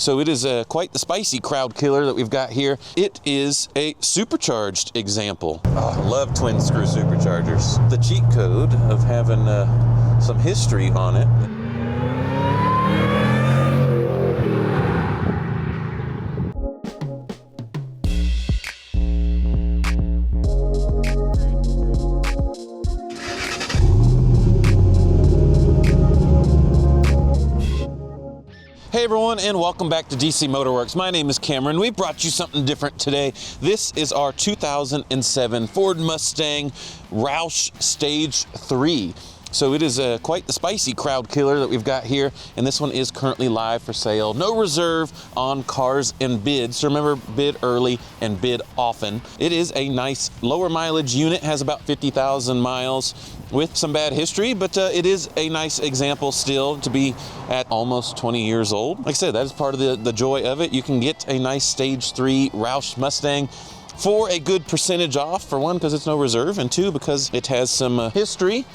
So it is quite the spicy crowd killer that we've got here. It is a supercharged example. Oh, I love twin screw superchargers. The cheat code of having some history on it. Hey everyone, and welcome back to DC MotorWorks. My name is Cameron. We brought you something different today. This is our 2007 Ford Mustang Roush Stage 3. So it is quite the spicy crowd killer that we've got here, and this one is currently live for sale. No reserve on cars and bids. So remember, bid early and bid often. It is a nice lower mileage unit, has about 50,000 miles with some bad history, but it is a nice example still to be at almost 20 years old. Like I said, that is part of the joy of it. You can get a nice Stage 3 Roush Mustang for a good percentage off, for one, because it's no reserve, and two, because it has some history,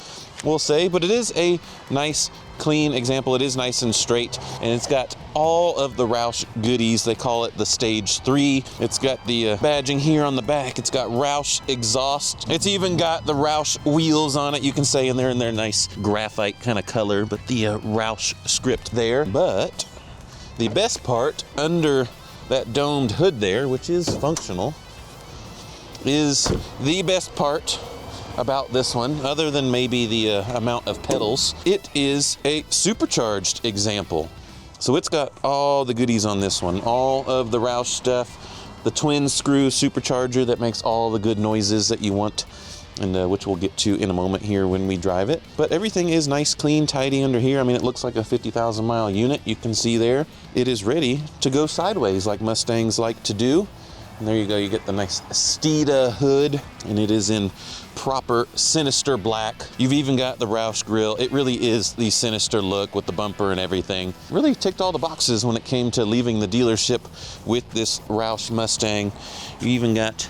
we'll say, but it is a nice clean example. It is nice and straight, and it's got all of the Roush goodies. They call it the Stage 3. It's got the badging here on the back. It's got Roush exhaust. It's even got the Roush wheels on it, you can say, and they're in their nice graphite kind of color, but the Roush script there. But the best part under that domed hood there, which is functional, is the best part about this one, other than maybe the amount of pedals. It is a supercharged example. So it's got all the goodies on this one, all of the Roush stuff, the twin screw supercharger that makes all the good noises that you want, and which we'll get to in a moment here when we drive it. But everything is nice, clean, tidy under here. I mean, it looks like a 50,000 mile unit. You can see there, it is ready to go sideways like Mustangs like to do. And there you go, you get the nice Steeda hood, and it is in proper sinister black. You've even got the Roush grille. It really is the sinister look with the bumper and everything. Really ticked all the boxes when it came to leaving the dealership with this Roush Mustang. You even got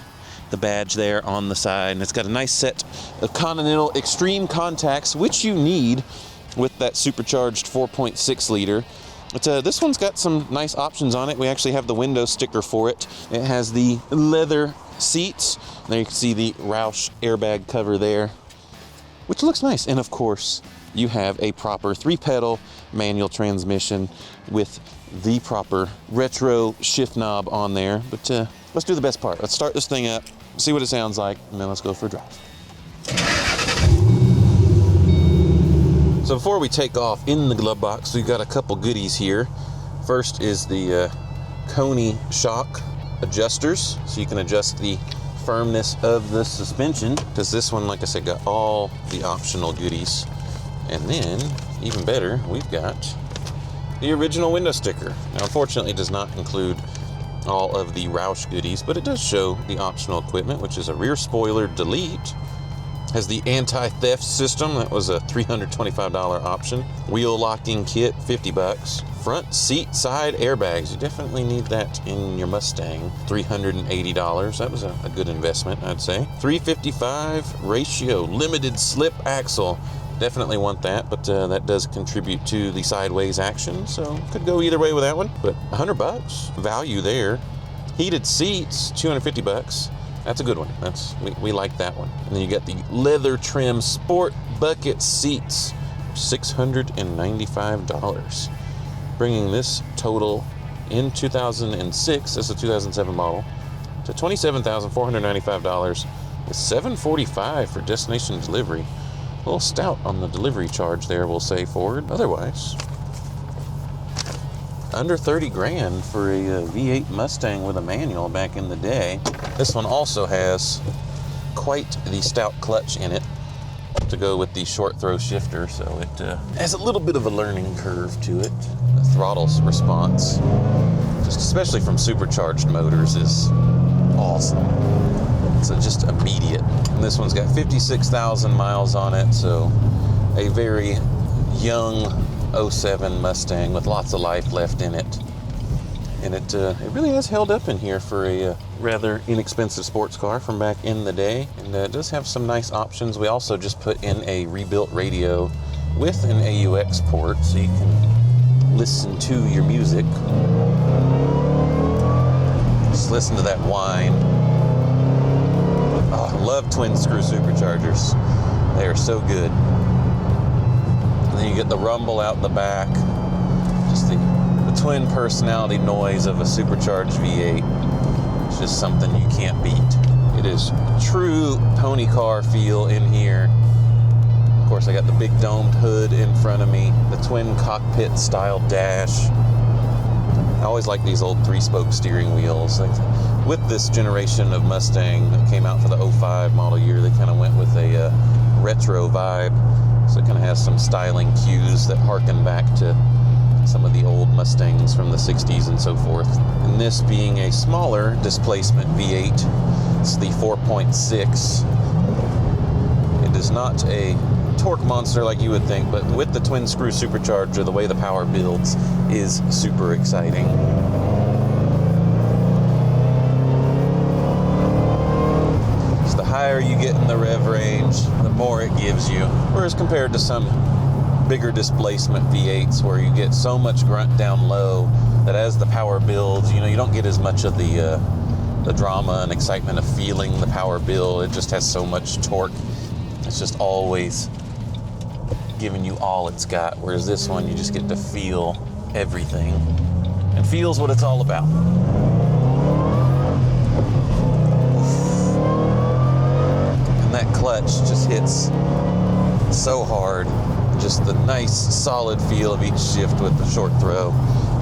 the badge there on the side, and it's got a nice set of Continental Extreme contacts, which you need with that supercharged 4.6 liter. But this one's got some nice options on it. We actually have the window sticker for it. It has the leather seats. There you can see the Roush airbag cover there, which looks nice. And of course, you have a proper 3-pedal manual transmission with the proper retro shift knob on there. But let's do the best part. Let's start this thing up, see what it sounds like, and then let's go for a drive. So before we take off, in the glove box, we've got a couple goodies here. First is the Coney shock adjusters, so you can adjust the firmness of the suspension, because this one, like I said, got all the optional goodies. And then, even better, we've got the original window sticker. Now, unfortunately, it does not include all of the Roush goodies, but it does show the optional equipment, which is a rear spoiler delete. Has the anti-theft system. That was a $325 option. Wheel locking kit, $50. Front seat side airbags. You definitely need that in your Mustang. $380. That was a good investment, I'd say. $355 ratio limited slip axle. Definitely want that, but that does contribute to the sideways action, so could go either way with that one. But $100 value there. Heated seats, $250. That's a good one. We like that one. And then you got the leather trim sport bucket seats, $695, bringing this total in 2006, that's a 2007 model, to $27,495 with $745 for destination delivery. A little stout on the delivery charge there, we'll say, Ford. Otherwise, under 30 grand for a V8 Mustang with a manual back in the day. This one also has quite the stout clutch in it to go with the short throw shifter, so it has a little bit of a learning curve to it. The throttle's response, just especially from supercharged motors, is awesome. It's just immediate. And this one's got 56,000 miles on it, so a very young 07 Mustang with lots of life left in it. And it really has held up in here for a rather inexpensive sports car from back in the day. And it does have some nice options. We also just put in a rebuilt radio with an AUX port, so you can listen to your music Just listen to that whine. Oh, I love twin screw superchargers. They are so good. And then you get the rumble out the back. Just the twin personality noise of a supercharged V8. It's just something you can't beat. It is true pony car feel in here. Of course, I got the big domed hood in front of me, the twin cockpit style dash. I always like these old 3-spoke steering wheels. With this generation of Mustang that came out for the 05 model year, they kind of went with a retro vibe. So it kind of has some styling cues that harken back to some of the old Mustangs from the 60s and so forth. And this being a smaller displacement V8, it's the 4.6. It is not a torque monster like you would think, but with the twin screw supercharger, the way the power builds is super exciting. So the higher you get in the rev range, the more it gives you. Whereas compared to some bigger displacement V8s where you get so much grunt down low that as the power builds, you don't get as much of the drama and excitement of feeling the power build. It just has so much torque. It's just always giving you all it's got, whereas this one you just get to feel everything and feels what it's all about. And that clutch just hits so hard. Just the nice solid feel of each shift with the short throw.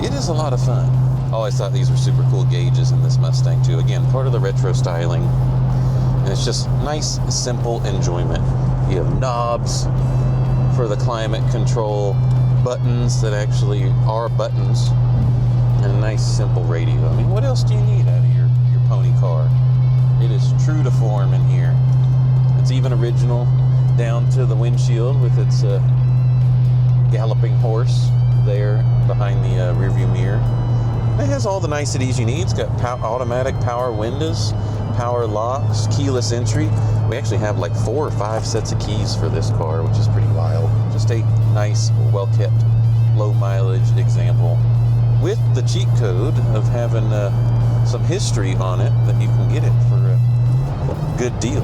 It is a lot of fun. I always thought these were super cool gauges in this Mustang too. Again, part of the retro styling. And it's just nice, simple enjoyment. You have knobs for the climate control, buttons that actually are buttons, and a nice simple radio. I mean, what else do you need out of your pony car? It is true to form in here. It's even original down to the windshield with its galloping horse there behind the rearview mirror. It has all the niceties you need. It's got automatic power windows, power locks, keyless entry. We actually have like 4 or 5 sets of keys for this car, which is pretty wild. Just a nice, well-kept, low-mileage example with the cheat code of having some history on it that you can get it for a good deal.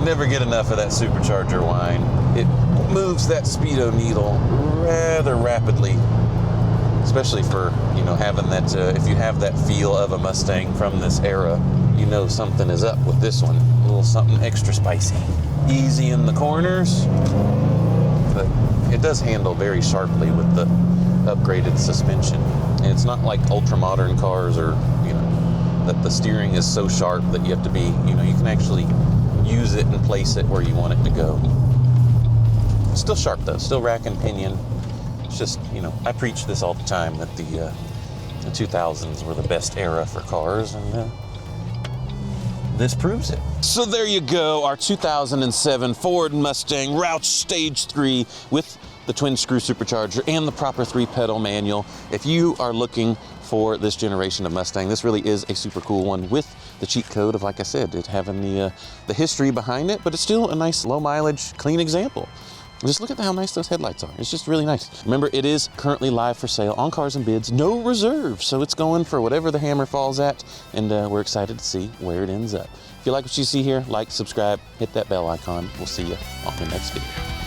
Never get enough of that supercharger whine. It moves that speedo needle rather rapidly, especially for having that. If you have that feel of a Mustang from this era, something is up with this one. A little something extra spicy. Easy in the corners, but it does handle very sharply with the upgraded suspension. And it's not like ultra modern cars, or that the steering is so sharp that you have to be. You can actually use it and place it where you want it to go. Still sharp though, still rack and pinion. It's just, I preach this all the time that the 2000s were the best era for cars, and this proves it. So there you go, our 2007 Ford Mustang Roush Stage 3 with the twin screw supercharger and the proper 3-pedal manual. If you are looking for this generation of Mustang, this really is a super cool one with the cheat code of, like I said, it having the history behind it, but it's still a nice low mileage, clean example. Just look at how nice those headlights are. It's just really nice. Remember, it is currently live for sale on Cars and Bids, no reserve, so it's going for whatever the hammer falls at, and we're excited to see where it ends up. If you like what you see here, like, subscribe, hit that bell icon. We'll see you on the next video.